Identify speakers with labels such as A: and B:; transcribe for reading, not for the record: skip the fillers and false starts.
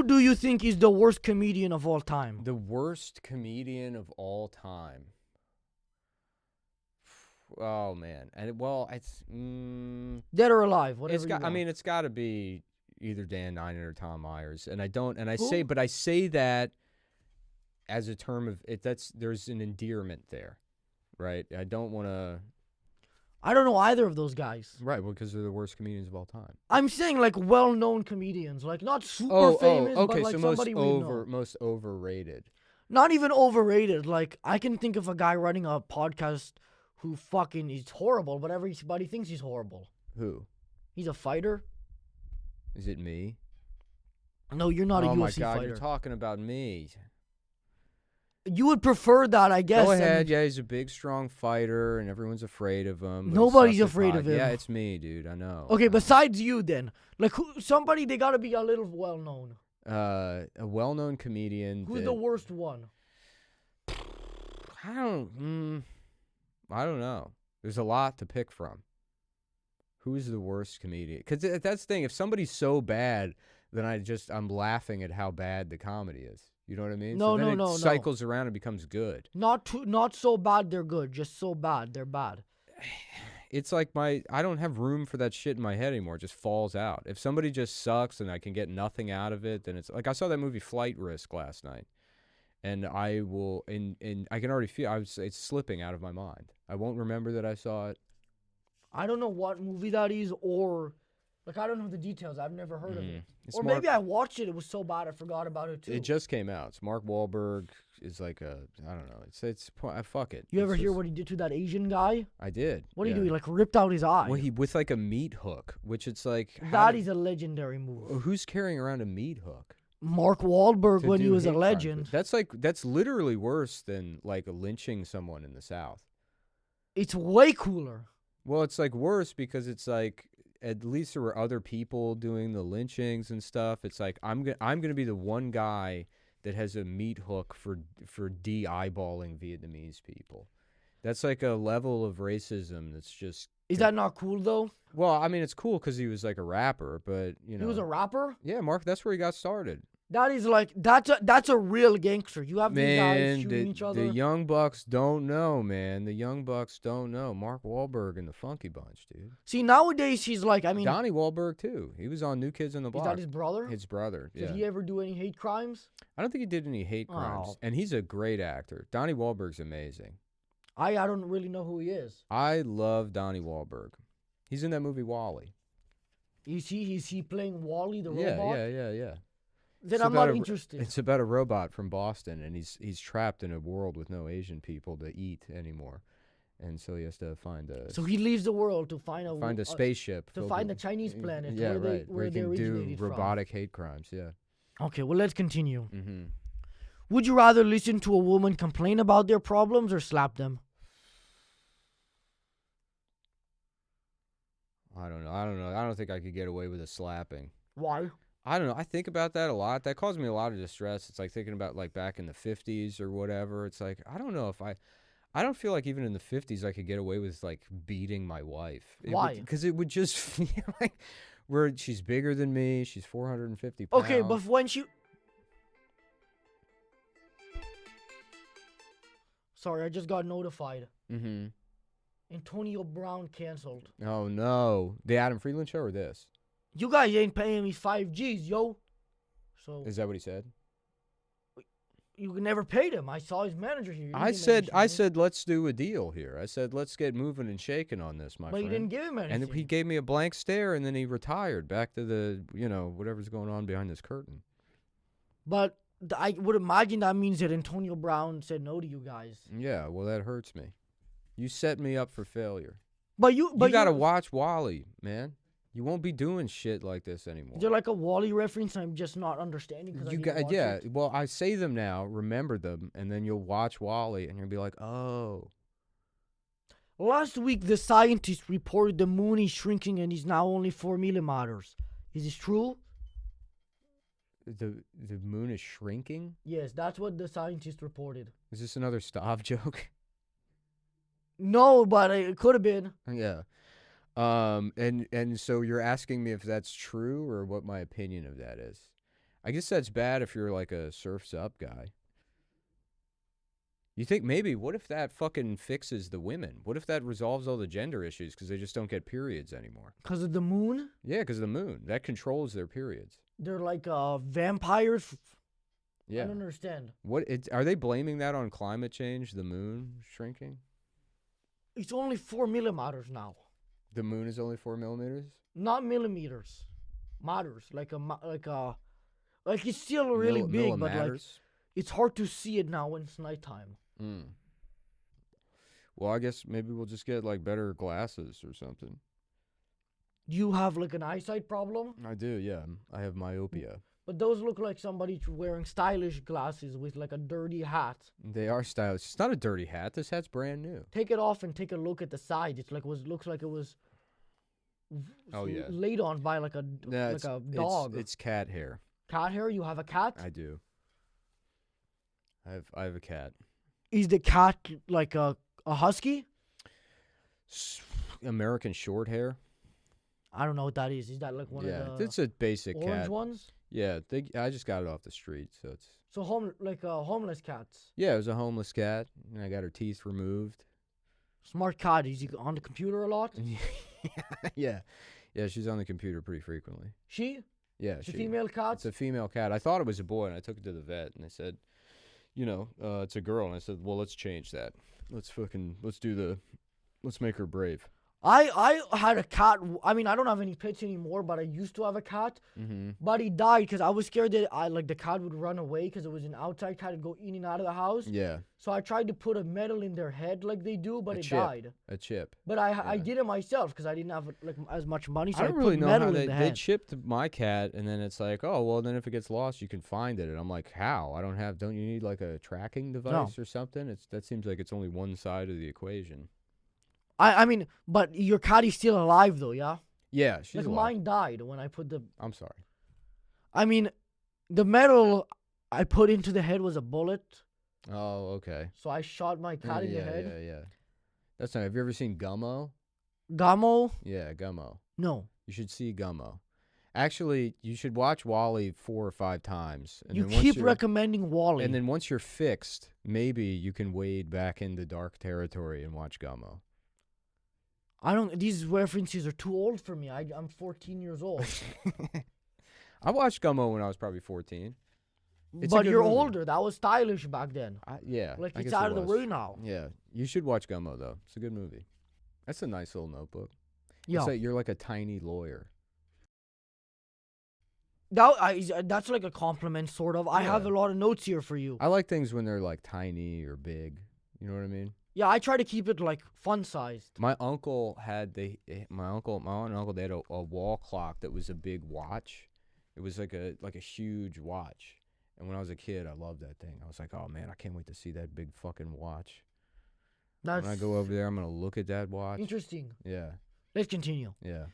A: Who do you think is the worst comedian of all time?
B: The worst comedian of all time. Oh man, and it's
A: Dead or alive, whatever
B: it's
A: you
B: got.
A: want.
B: I mean, it's got to be either Dan Niner or Tom Myers, and I don't. And I
A: Who?
B: say, but I say that as a term of it. There's an endearment there, right? I don't want to.
A: I don't know either of those guys.
B: Right, well, because they're the worst comedians of all time.
A: I'm saying like well-known comedians, like not super famous,
B: okay,
A: but like
B: so
A: somebody we know.
B: most overrated.
A: Not even overrated. Like I can think of a guy running a podcast who fucking is horrible, but everybody thinks he's horrible.
B: Who?
A: He's a fighter.
B: Is it me?
A: No, you're not a UFC
B: Oh my God,
A: fighter.
B: you're talking about me.
A: You would prefer that, I guess.
B: Go
A: I mean,
B: ahead. Yeah, he's a big, strong fighter, and everyone's afraid of him. but he
A: Nobody's
B: sucks at
A: afraid of him.
B: Yeah, it's me, dude. I know.
A: okay, besides you, then, like somebody they gotta be a little well-known.
B: A well-known comedian.
A: Who's the worst one?
B: I don't know. There's a lot to pick from. Who's the worst comedian? Because that's the thing. If somebody's so bad, then I'm laughing at how bad the comedy is. You know what I mean?
A: No,
B: so then
A: no,
B: it cycles around and becomes good.
A: Not so bad they're good, just so bad they're bad.
B: It's like I don't have room for that shit in my head anymore. It just falls out. If somebody just sucks and I can get nothing out of it, then it's like I saw that movie Flight Risk last night. And I will, and I can already feel it's slipping out of my mind. I won't remember that I saw it.
A: I don't know what movie that is, or like I don't know the details. I've never heard of it.
B: It's
A: Or maybe I watched it. It was so bad I forgot about it too.
B: It just came out. It's Mark Wahlberg is like I don't know. Fuck it.
A: You ever hear what he did to that Asian guy?
B: I did.
A: What did he do? He like ripped out his eye.
B: Well, with like a meat hook, which it's like
A: That is a legendary move.
B: Who's carrying around a meat hook?
A: Mark Wahlberg
B: to
A: when he
B: do
A: was a
B: hate
A: legend.
B: crimes? That's literally worse than like lynching someone in the South.
A: It's way cooler.
B: Well, it's like worse because it's like at least there were other people doing the lynchings and stuff. It's like I'm gonna be the one guy that has a meat hook for de-eyeballing Vietnamese people. That's like a level of racism that's just.
A: Is that not cool though?
B: Well, I mean, it's cool because he was like a rapper, but you know.
A: He was a rapper?
B: Yeah, Mark. That's where he got started.
A: That is like that's a real gangster. You have these guys shooting each other.
B: The Young Bucks don't know, man. The Young Bucks don't know. Mark Wahlberg and the Funky Bunch, dude.
A: See, nowadays he's like, I mean,
B: Donnie Wahlberg too. He was on New Kids on the Block.
A: Is that his brother?
B: His brother. Yeah.
A: Did he ever do any hate crimes?
B: I don't think he did any hate crimes,
A: Oh.
B: and he's a great actor. Donnie Wahlberg's amazing.
A: I don't really know who he is.
B: I love Donnie Wahlberg. He's in that movie Wall-E.
A: Is he playing Wally the
B: Yeah,
A: robot?
B: yeah.
A: Then
B: It's
A: I'm
B: about
A: not interested.
B: It's about a robot from Boston, and he's trapped in a world with no Asian people to eat anymore, and so he has to find a.
A: So he leaves the world to find a
B: spaceship
A: to
B: filled
A: find
B: with-
A: the Chinese planet
B: Yeah,
A: where
B: right.
A: they
B: he can do
A: originated
B: robotic hate crimes. Yeah.
A: from. Okay, well let's continue.
B: Mm-hmm.
A: Would you rather listen to a woman complain about their problems or slap them?
B: I don't know. I don't think I could get away with a slapping.
A: Why?
B: I don't know. I think about that a lot. That caused me a lot of distress. It's like thinking about like back in the 50s or whatever. It's like, I don't know if I don't feel like even in the 50s I could get away with like beating my wife.
A: Why?
B: Because it would just feel like she's bigger than me. She's 450 pounds.
A: Okay, but when she... Sorry, I just got notified.
B: Mm-hmm.
A: Antonio Brown canceled.
B: Oh, no. The Adam Friedland show or this?
A: You guys ain't paying me 5Gs, yo. So
B: Is that what he said?
A: you never paid him. I saw his manager here.
B: I said, let's do a deal here. I said, let's get moving and shaking on this, my
A: but
B: friend.
A: you didn't give him anything.
B: And he gave me a blank stare, and then he retired back to the, whatever's going on behind this curtain.
A: But I would imagine that means that Antonio Brown said no to you guys.
B: Yeah, well, that hurts me. You set me up for failure.
A: But you
B: gotta watch Wall-E, man. You won't be doing shit like this anymore.
A: Is there like a Wall-E reference I'm just not understanding? It?
B: Well, I say them now, remember them, and then you'll watch Wall-E, and you'll be like, oh.
A: Last week, the scientists reported the moon is shrinking and is now only 4 millimeters. Is this true?
B: The moon is shrinking?
A: Yes, that's what the scientists reported.
B: Is this another Stav joke?
A: No, but it could have been.
B: Yeah. And so you're asking me if that's true or what my opinion of that is. I guess that's bad if you're like a surfs up guy. You think maybe, what if that fucking fixes the women? What if that resolves all the gender issues because they just don't get periods anymore?
A: Because of the moon?
B: Yeah, because of the moon. That controls their periods.
A: They're like vampires.
B: Yeah.
A: I don't understand.
B: Are they blaming that on climate change, the moon shrinking?
A: It's only 4 millimeters now.
B: The moon is only 4 millimeters?
A: Not millimeters. Matters. Like it's still really big, but like it's hard to see it now when it's nighttime.
B: Mm. Well, I guess maybe we'll just get like better glasses or something.
A: You have like an eyesight problem?
B: I do, yeah. I have myopia.
A: But those look like somebody wearing stylish glasses with like a dirty hat.
B: They are stylish. It's not a dirty hat. This hat's brand new.
A: Take it off and take a look at the side. It's like looks like it was laid on by like a dog.
B: It's cat hair.
A: Cat hair? You have a cat?
B: I do. I have a cat.
A: Is the cat like a husky?
B: American short hair.
A: I don't know what that is. Is that like one of the
B: it's a basic
A: orange
B: cat.
A: ones?
B: Yeah, I just got it off the street, so it's
A: homeless cats.
B: Yeah, it was a homeless cat, and I got her teeth removed.
A: Smart cat. Is he on the computer a lot?
B: Yeah, she's on the computer pretty frequently.
A: She?
B: Yeah,
A: it's a female cat.
B: It's a female cat. I thought it was a boy, and I took it to the vet, and they said, it's a girl, and I said, well, let's change that. Let's make her brave.
A: I had a cat. I mean, I don't have any pets anymore, but I used to have a cat.
B: Mm-hmm.
A: But he died because I was scared that the cat would run away because it was an outside cat and go in and out of the house.
B: Yeah.
A: So I tried to put a metal in their head like they do, but it died.
B: A chip.
A: But I did it myself because I didn't have like as much money. So
B: I don't really know
A: metal
B: how
A: they
B: chipped my cat, and then it's like, oh well, then if it gets lost, you can find it. And I'm like, how? Don't you need like a tracking device or something? That seems like it's only one side of the equation.
A: I mean, but your cat is still alive though, yeah?
B: Yeah, she's
A: like
B: alive.
A: Mine died when I put the...
B: I'm sorry.
A: I mean, the metal I put into the head was a bullet.
B: Oh, okay.
A: So I shot my cat in the head.
B: Yeah. That's not... Have you ever seen Gummo?
A: Gummo?
B: Yeah, Gummo.
A: No.
B: You should see Gummo. Actually, you should watch Wall-E 4 or 5 times. And
A: you keep recommending Wall-E.
B: And then once you're fixed, maybe you can wade back into dark territory and watch Gummo.
A: These references are too old for me. I'm 14 years old.
B: I watched Gummo when I was probably 14.
A: But you're older. That was stylish back then.
B: Yeah.
A: Like it's out of the way now.
B: Yeah. You should watch Gummo though. It's a good movie. That's a nice little notebook.
A: Yeah.
B: It's like you're like a tiny lawyer.
A: That's like a compliment, sort of. I have a lot of notes here for you.
B: I like things when they're like tiny or big. You know what I mean?
A: Yeah, I try to keep it like fun sized.
B: My uncle had my aunt and uncle they had a wall clock that was a big watch. It was like a huge watch. And when I was a kid, I loved that thing. I was like, oh man, I can't wait to see that big fucking watch. When I go over there, I'm gonna look at that watch.
A: Interesting.
B: Yeah.
A: Let's continue.
B: Yeah.